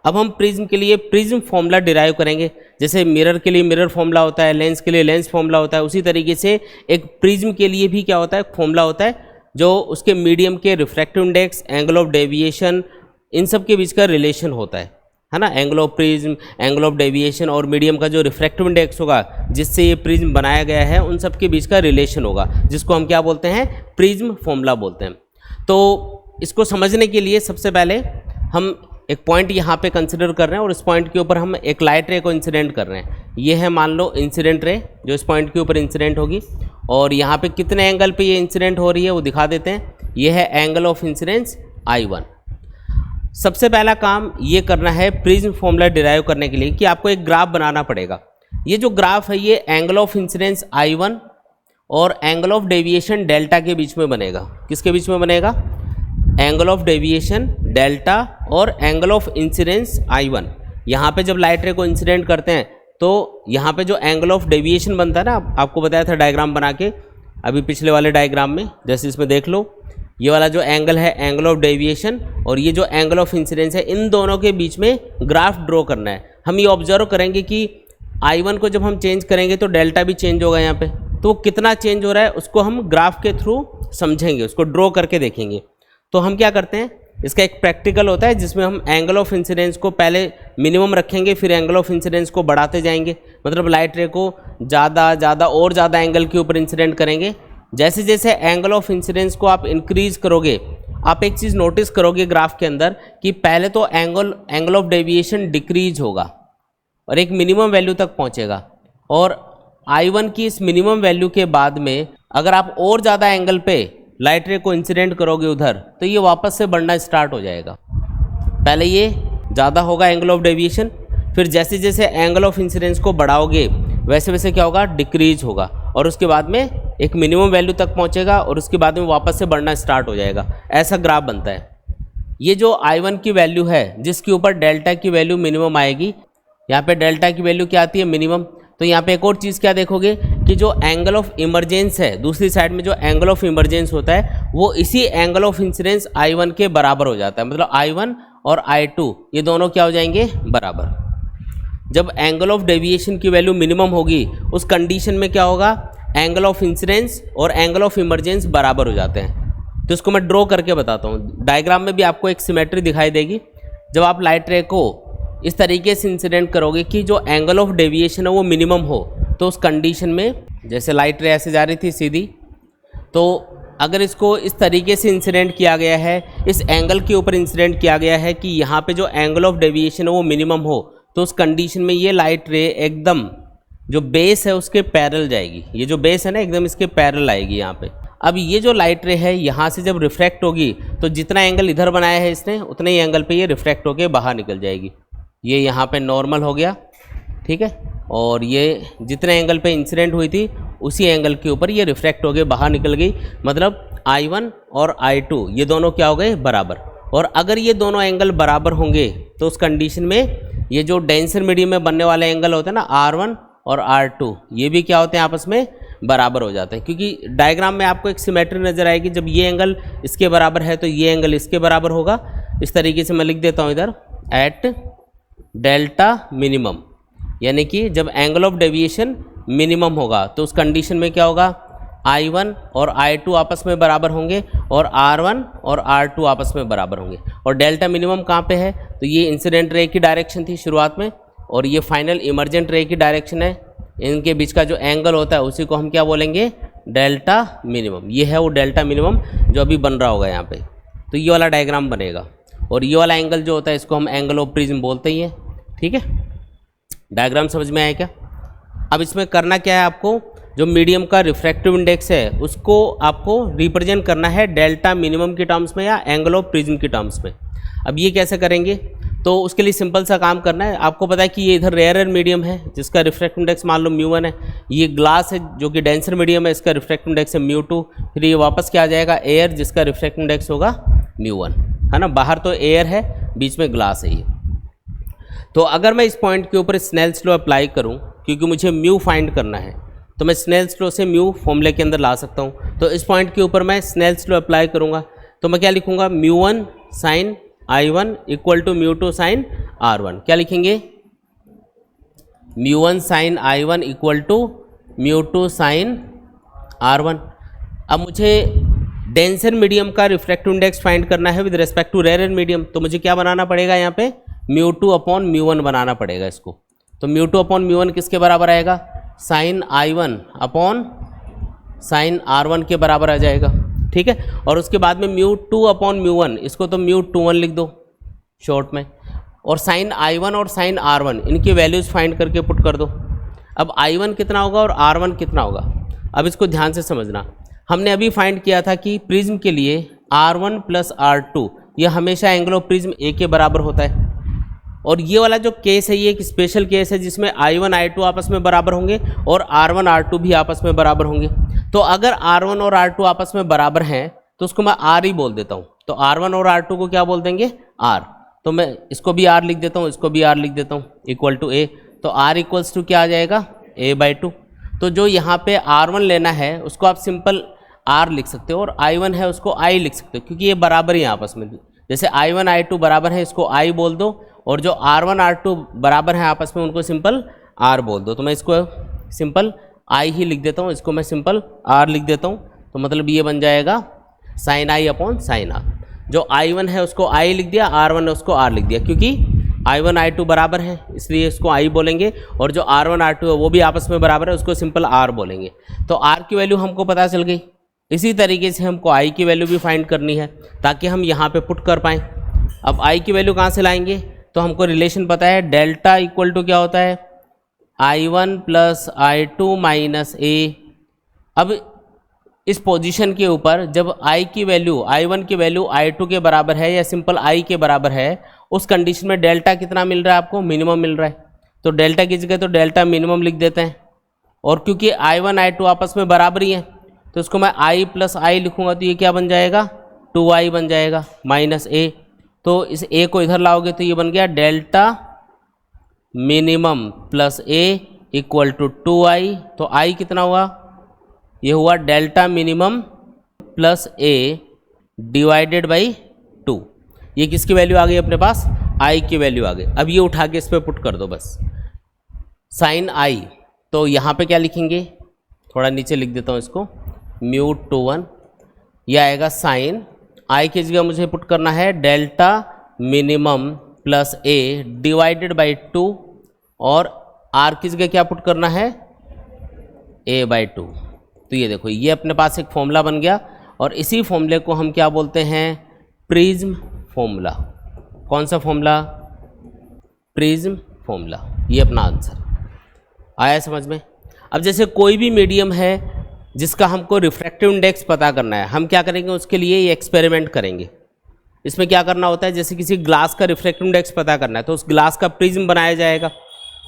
अब हम प्रिज्म के लिए प्रिज्म फॉर्मूला डिराइव करेंगे। जैसे मिरर के लिए मिरर फॉर्मूला होता है, लेंस के लिए लेंस फॉर्मूला होता है, उसी तरीके से एक प्रिज्म के लिए भी क्या होता है, फॉर्मूला होता है जो उसके मीडियम के refractive index, angle of deviation, इन सब के बीच का रिलेशन होता है ना। Angle of prism, angle of deviation और मीडियम का जो रिफ्रैक्टिव इंडेक्स होगा जिससे ये प्रिज्म बनाया गया है, उन सब के बीच का रिलेशन होगा, जिसको हम क्या बोलते हैं, प्रिज्म फॉर्मूला बोलते हैं। तो इसको समझने के लिए सबसे पहले हम एक पॉइंट यहाँ पे कंसिडर कर रहे हैं और इस पॉइंट के ऊपर हम एक लाइट रे को इंसिडेंट कर रहे हैं। ये है मान लो इंसिडेंट रे जो इस पॉइंट के ऊपर इंसिडेंट होगी, और यहाँ पे कितने एंगल पे ये इंसिडेंट हो रही है वो दिखा देते हैं। ये है एंगल ऑफ इंसिडेंस I1। सबसे पहला काम ये करना है प्रिज्म फॉर्मूला डिराइव करने के लिए कि आपको एक ग्राफ बनाना पड़ेगा। ये जो ग्राफ है ये एंगल ऑफ इंसिडेंस I1 और एंगल ऑफ डेविएशन डेल्टा के बीच में बनेगा। किसके बीच में बनेगा, एंगल ऑफ डेविएशन डेल्टा और एंगल ऑफ इंसिडेंस I1। यहाँ पे जब लाइट रे को इंसिडेंट करते हैं तो यहाँ पे जो एंगल ऑफ डेविएशन बनता है ना, आपको बताया था डायग्राम बना के अभी पिछले वाले डायग्राम में, जैसे इसमें देख लो, ये वाला जो एंगल है एंगल ऑफ डेविएशन और ये जो एंगल ऑफ इंसिडेंस है, इन दोनों के बीच में ग्राफ ड्रॉ करना है। हम ये ऑब्जर्व करेंगे कि I1 को जब हम चेंज करेंगे तो डेल्टा भी चेंज होगा यहाँ पे, तो कितना चेंज हो रहा है उसको हम ग्राफ के थ्रू समझेंगे, उसको ड्रॉ करके देखेंगे। तो हम क्या करते हैं, इसका एक प्रैक्टिकल होता है जिसमें हम एंगल ऑफ इंसिडेंस को पहले मिनिमम रखेंगे, फिर एंगल ऑफ इंसिडेंस को बढ़ाते जाएंगे, मतलब लाइट रे को ज़्यादा एंगल के ऊपर इंसिडेंट करेंगे। जैसे जैसे एंगल ऑफ इंसिडेंस को आप इंक्रीज करोगे, आप एक चीज़ नोटिस करोगे ग्राफ के अंदर कि पहले तो एंगल ऑफ डेविएशन डिक्रीज होगा और एक मिनिमम वैल्यू तक पहुंचेगा, और I1 की इस मिनिमम वैल्यू के बाद में अगर आप और ज़्यादा एंगल पे लाइट रे को इंसिडेंट करोगे उधर, तो ये वापस से बढ़ना स्टार्ट हो जाएगा। पहले ये ज़्यादा होगा एंगल ऑफ डेविएशन, फिर जैसे जैसे एंगल ऑफ इंसिडेंस को बढ़ाओगे वैसे वैसे क्या होगा, डिक्रीज होगा, और उसके बाद में एक मिनिमम वैल्यू तक पहुंचेगा और उसके बाद में वापस से बढ़ना स्टार्ट हो जाएगा। ऐसा ग्राफ बनता है। ये जो I1 की वैल्यू है जिसके ऊपर डेल्टा की वैल्यू मिनिमम आएगी, यहाँ पे डेल्टा की वैल्यू क्या आती है, मिनिमम। तो यहाँ पे एक और चीज़ क्या देखोगे कि जो एंगल ऑफ इमरजेंस है, दूसरी साइड में जो एंगल ऑफ इमरजेंस होता है वो इसी एंगल ऑफ इंसिडेंस I1 के बराबर हो जाता है, मतलब I1 और I2 ये दोनों क्या हो जाएंगे, बराबर। जब एंगल ऑफ डेविएशन की वैल्यू मिनिमम होगी उस कंडीशन में क्या होगा, एंगल ऑफ इंसिडेंस और एंगल ऑफ इमरजेंस बराबर हो जाते हैं। तो इसको मैं ड्रॉ करके बताता हूँ। डायग्राम में भी आपको एक सिमेट्री दिखाई देगी। जब आप लाइट रे को इस तरीके से इंसिडेंट करोगे कि जो एंगल ऑफ डेविएशन है वो मिनिमम हो, तो उस कंडीशन में जैसे लाइट रे ऐसे जा रही थी सीधी, तो अगर इसको इस तरीके से इंसिडेंट किया गया है, इस एंगल के ऊपर इंसिडेंट किया गया है कि यहाँ पे जो एंगल ऑफ डेविएशन है वो मिनिमम हो, तो उस कंडीशन में ये लाइट रे एकदम जो बेस है उसके पैरेलल जाएगी। ये जो बेस है ना एकदम इसके पैरेलल आएगी यहाँ पे। अब ये जो लाइट रे है यहाँ से जब रिफ्रैक्ट होगी तो जितना एंगल इधर बनाया है इसने उतने ही एंगल पे ये रिफ्रैक्ट होके बाहर निकल जाएगी। ये यहाँ पे नॉर्मल हो गया, ठीक है, और ये जितने एंगल पे इंसिडेंट हुई थी उसी एंगल के ऊपर ये रिफ्रैक्ट होके बाहर निकल गई, मतलब I1 और I2 ये दोनों क्या हो गए, बराबर। और अगर ये दोनों एंगल बराबर होंगे तो उस कंडीशन में ये जो डेंसर मीडियम में बनने वाले एंगल होते हैं ना R1 और R2, ये भी क्या होते हैं, आपस में बराबर हो जाते हैं। क्योंकि डायग्राम में आपको एक सिमेट्री नजर आएगी, जब ये एंगल इसके बराबर है तो ये एंगल इसके बराबर होगा। इस तरीके से मैं लिख देता हूँ इधर, एट डेल्टा मिनिमम, यानी कि जब एंगल ऑफ डेविएशन मिनिमम होगा तो उस कंडीशन में क्या होगा, I1 और I2 आपस में बराबर होंगे और R1 और R2 आपस में बराबर होंगे। और डेल्टा मिनिमम कहाँ पे है, तो ये इंसिडेंट रे की डायरेक्शन थी शुरुआत में, और ये फाइनल इमर्जेंट रे की डायरेक्शन है। इनके बीच का जो एंगल होता है उसी को हम क्या बोलेंगे, डेल्टा मिनिमम। ये है वो डेल्टा मिनिमम जो अभी बन रहा होगा यहाँ पे। तो ये वाला डायग्राम बनेगा, और ये वाला एंगल जो होता है इसको हम एंगल ऑफ प्रिज्म बोलते ही हैं, ठीक है। डायग्राम समझ में आया क्या। अब इसमें करना क्या है, आपको जो मीडियम का रिफ्रैक्टिव इंडेक्स है उसको आपको रिप्रेजेंट करना है डेल्टा मिनिमम के टर्म्स में या एंगल ऑफ प्रिज्म के टर्म्स में। अब ये कैसे करेंगे, तो उसके लिए सिंपल सा काम करना है। आपको पता है कि ये इधर रेयर मीडियम है जिसका रिफ्रैक्टिव इंडेक्स मान लो μ1 है, ये ग्लास है जो कि डेंसर मीडियम है, इसका रिफ्रैक्टिव इंडेक्स है μ2, फिर ये वापस क्या आ जाएगा, एयर जिसका रिफ्रैक्टिव इंडेक्स होगा μ1, है ना। बाहर तो एयर है, बीच में ग्लास है ये। तो अगर मैं इस पॉइंट के ऊपर स्नेल्स लॉ अप्लाई करूँ, क्योंकि मुझे म्यू फाइंड करना है, तो मैं स्नेल्स लॉ से म्यू फॉर्मूले के अंदर ला सकता हूँ। तो इस पॉइंट के ऊपर मैं स्नेल्स लॉ अप्लाई करूँगा, तो मैं क्या लिखूँगा, μ1 sine I1 equal to mu two sine R1। क्या लिखेंगे? म्यू1 sine I1 equal to mu two sine R1। अब मुझे डेंसर मीडियम का रिफ्रैक्टिव इंडेक्स फाइंड करना है with respect to rare medium, तो मुझे क्या बनाना पड़ेगा? यहाँ पे म्यू2 अपॉन म्यू1 बनाना पड़ेगा इसको। तो म्यू2 अपॉन म्यू1 किसके बराबर आएगा? Sign I1 upon sine R1 के बराबर आ जाएगा, ठीक है। और उसके बाद में म्यू2 अपॉन म्यू1, इसको तो म्यू21 लिख दो शॉर्ट में, और साइन I1 और साइन R1 इनकी वैल्यूज़ फाइंड करके पुट कर दो। अब I1 कितना होगा और R1 कितना होगा? अब इसको ध्यान से समझना। हमने अभी फाइंड किया था कि प्रिज्म के लिए R1 प्लस R2 यह हमेशा एंगल ऑफ प्रिज्म ए के बराबर होता है, और ये वाला जो केस है ये एक स्पेशल केस है जिसमें I1 I2 आपस में बराबर होंगे और R1 R2 भी आपस में बराबर होंगे। तो अगर R1 और R2 आपस में बराबर हैं तो उसको मैं R ही बोल देता हूँ। तो R1 और R2 को क्या बोल देंगे? R। तो मैं इसको भी R लिख देता हूँ, इसको भी R लिख देता हूँ, इक्वल टू A। तो R इक्वल्स टू क्या आ जाएगा? A/2। तो जो यहाँ पे R1 लेना है उसको आप सिंपल R लिख सकते हो, और I1 है उसको I लिख सकते हो, क्योंकि ये बराबर ही आपस में। जैसे I1 I2 बराबर है, इसको I बोल दो, और जो R1 R2 बराबर है आपस में उनको सिंपल R बोल दो। तो मैं इसको सिंपल I ही लिख देता हूँ, इसको मैं सिंपल R लिख देता हूँ। तो मतलब ये बन जाएगा sine I upon sine R। जो I1 है उसको I लिख दिया, R1 है उसको R लिख दिया, क्योंकि I1 I2 बराबर है इसलिए इसको I बोलेंगे, और जो R1 R2 है वो भी आपस में बराबर है, उसको सिंपल R बोलेंगे। तो R की वैल्यू हमको पता चल गई। इसी तरीके से हमको I की वैल्यू भी फाइंड करनी है ताकि हम यहाँ पे पुट कर पाएँ। अब I की वैल्यू कहाँ से लाएंगे? तो हमको रिलेशन पता है, डेल्टा इक्वल टू क्या होता है? I1 plus I2 minus A। अब इस पोजीशन के ऊपर जब I की वैल्यू I1 की वैल्यू I2 के बराबर है या सिंपल I के बराबर है, उस कंडीशन में डेल्टा कितना मिल रहा है आपको? मिनिमम मिल रहा है। तो डेल्टा की जगह तो डेल्टा मिनिमम लिख देते हैं, और क्योंकि I1 I2 आपस में बराबर ही है तो इसको मैं I प्लस I लिखूंगा, तो ये क्या बन जाएगा? 2I बन जाएगा माइनस A। तो इस A को इधर लाओगे तो ये बन गया delta minimum plus A equal to 2I। तो I कितना हुआ? ये हुआ delta minimum plus A divided by 2। ये किसकी वैल्यू आ गई अपने पास? I की वैल्यू आ गई। अब ये उठा के इस पर पुट कर दो बस, साइन I। तो यहाँ पे क्या लिखेंगे? थोड़ा नीचे लिख देता हूँ इसको, μ21। यह आएगा साइन I की जगह मुझे पुट करना है delta minimum plus A divided by 2, और R की जगह क्या पुट करना है? A/2। तो ये देखो, ये अपने पास एक फॉर्मूला बन गया, और इसी फॉर्मूले को हम क्या बोलते हैं? Prism formula. कौन सा फॉर्मूला? Prism formula. ये अपना आंसर आया समझ में। अब जैसे कोई भी मीडियम है जिसका हमको रिफ्रैक्टिव इंडेक्स पता करना है, हम क्या करेंगे? उसके लिए ये एक्सपेरिमेंट करेंगे। इसमें क्या करना होता है? जैसे किसी ग्लास का रिफ्रैक्टिव इंडेक्स पता करना है तो उस ग्लास का प्रिज्म बनाया जाएगा,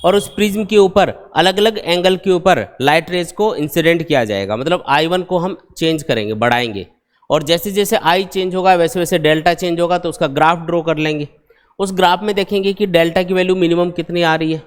और उस प्रिज्म के ऊपर अलग अलग एंगल के ऊपर लाइट रेज को इंसिडेंट किया जाएगा। मतलब I1 को हम चेंज करेंगे, बढ़ाएंगे, और जैसे जैसे I चेंज होगा वैसे वैसे डेल्टा चेंज होगा, तो उसका ग्राफ ड्रॉ कर लेंगे। उस ग्राफ में देखेंगे कि डेल्टा की वैल्यू मिनिमम कितनी आ रही है,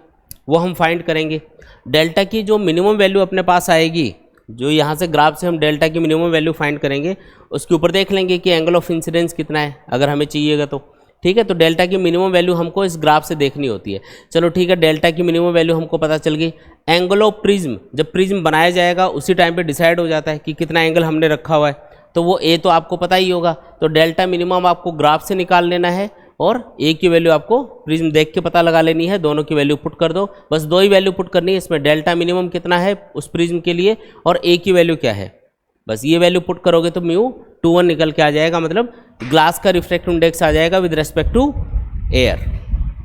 वो हम फाइंड करेंगे। डेल्टा की जो मिनिमम वैल्यू अपने पास आएगी, जो यहाँ से ग्राफ से हम डेल्टा की मिनिमम वैल्यू फाइंड करेंगे, उसके ऊपर देख लेंगे कि एंगल ऑफ इंसिडेंस कितना है, अगर हमें चाहिएगा तो। ठीक है, तो डेल्टा की मिनिमम वैल्यू हमको इस ग्राफ से देखनी होती है। चलो ठीक है, डेल्टा की मिनिमम वैल्यू हमको पता चल गई। एंगल ऑफ प्रिज्म, जब प्रिज्म बनाया जाएगा उसी टाइम पे डिसाइड हो जाता है कि कितना एंगल हमने रखा हुआ है, तो वो ए तो आपको पता ही होगा। तो डेल्टा मिनिमम आपको ग्राफ से निकाल लेना है, और ए की वैल्यू आपको प्रिज्म देख के पता लगा लेनी है। दोनों की वैल्यू पुट कर दो, बस दो ही वैल्यू पुट करनी है। इसमें डेल्टा मिनिमम कितना है उस प्रिज्म के लिए, और ए की वैल्यू क्या है, बस ये वैल्यू पुट करोगे तो μ21 निकल के आ जाएगा। मतलब ग्लास का रिफ्रैक्टिव इंडेक्स आ जाएगा विद रेस्पेक्ट टू एयर।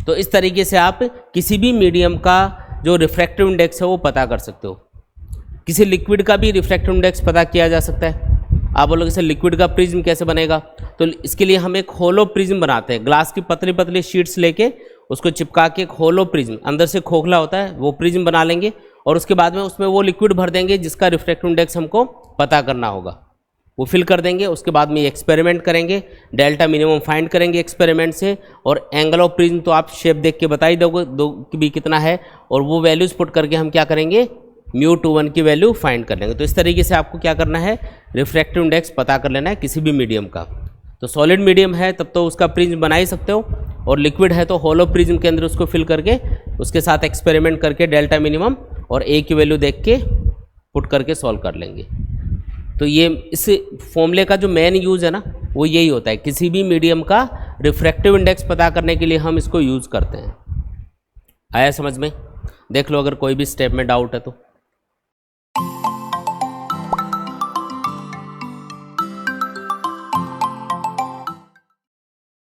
तो इस तरीके से आप किसी भी मीडियम का जो रिफ्रैक्टिव इंडेक्स है वो पता कर सकते हो। किसी लिक्विड का भी रिफ्रैक्टिव इंडेक्स पता किया जा सकता है। आप बोलोगे सर लिक्विड का प्रिज्म कैसे बनेगा, तो इसके लिए हम एक होलो प्रिज्म बनाते हैं। ग्लास की पतली पतली शीट्स लेके उसको चिपका के एक होलो प्रिज्म, अंदर से खोखला होता है, वो प्रिज्म बना लेंगे, और उसके बाद में उसमें वो लिक्विड भर देंगे जिसका रिफ्रैक्टिव इंडेक्स हमको पता करना होगा। वो फिल कर देंगे, उसके बाद में एक्सपेरिमेंट करेंगे, डेल्टा मिनिमम फाइंड करेंगे एक्सपेरिमेंट से, और एंगल ऑफ प्रिज्म तो आप शेप देख के बता ही दोगे दो भी कितना है, और वो वैल्यूज पुट करके हम क्या करेंगे, μ21 की वैल्यू फाइंड कर लेंगे। तो इस तरीके से आपको क्या करना है, रिफ्रैक्टिव इंडेक्स पता कर लेना है किसी भी मीडियम का। तो सॉलिड मीडियम है तब तो उसका प्रिज्म बना ही सकते हो, और लिक्विड है तो होलो प्रिज्म के अंदर उसको फिल करके उसके साथ एक्सपेरिमेंट करके डेल्टा मिनिमम और ए की वैल्यू देख के पुट करके सॉल्व कर लेंगे। तो ये इस फॉर्मूले का जो मेन यूज़ है ना वो यही होता है, किसी भी मीडियम का रिफ्रैक्टिव इंडेक्स पता करने के लिए हम इसको यूज़ करते हैं। आया समझ में? देख लो अगर कोई भी स्टेप में डाउट है तो।